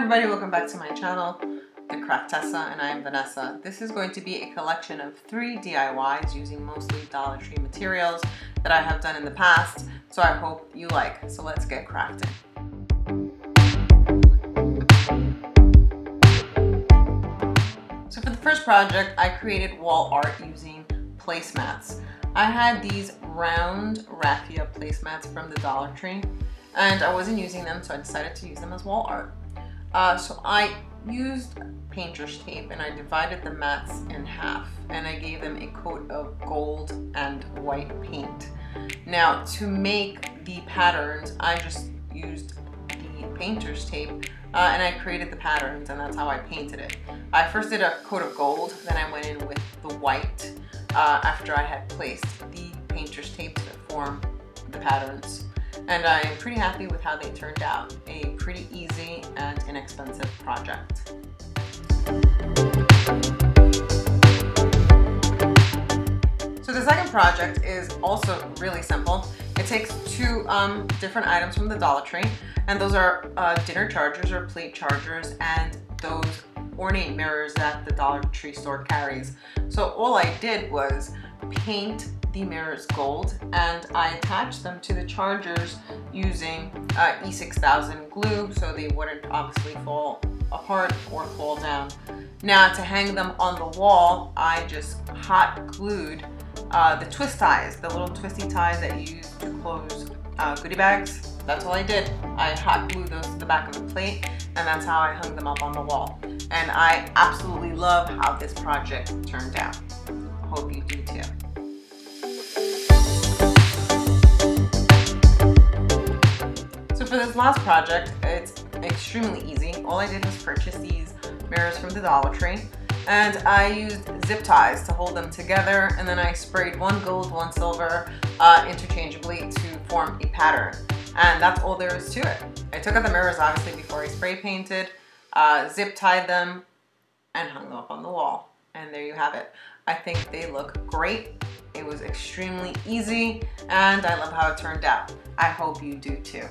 everybody, welcome back to my channel, The Craftessa, and I am Vanessa. This is going to be a collection of 3 DIYs using mostly Dollar Tree materials that I have done in the past, so I hope you like. So let's get crafting. So for the first project, I created wall art using placemats. I had these round raffia placemats from the Dollar Tree, and I wasn't using them, so I decided to use them as wall art. So I used painter's tape and I divided the mats in half, and I gave them a coat of gold and white paint. Now to make the patterns, I just used the painter's tape and I created the patterns, and that's how I painted it. I first did a coat of gold, then I went in with the white after I had placed the painter's tape to form the patterns. And I'm pretty happy with how they turned out. A pretty easy and inexpensive project. So the second project is also really simple. It takes 2 different items from the Dollar Tree, and those are dinner chargers or plate chargers and those ornate mirrors that the Dollar Tree store carries. So all I did was paint the mirrors gold, and I attached them to the chargers using E6000 glue so they wouldn't obviously fall apart or fall down. Now to hang them on the wall, I just hot glued the twist ties, the little twisty ties that you use to close goodie bags. That's all I did. I hot glued those to the back of the plate, and that's how I hung them up on the wall. And I absolutely love how this project turned out. Hope you do too. So for this last project, it's extremely easy. All I did was purchase these mirrors from the Dollar Tree, and I used zip ties to hold them together, and then I sprayed one gold, one silver interchangeably to form a pattern. And that's all there is to it. I took out the mirrors obviously before I spray painted, zip tied them, and hung them up on the wall. And there you have it. I think they look great. It was extremely easy, and I love how it turned out. I hope you do too.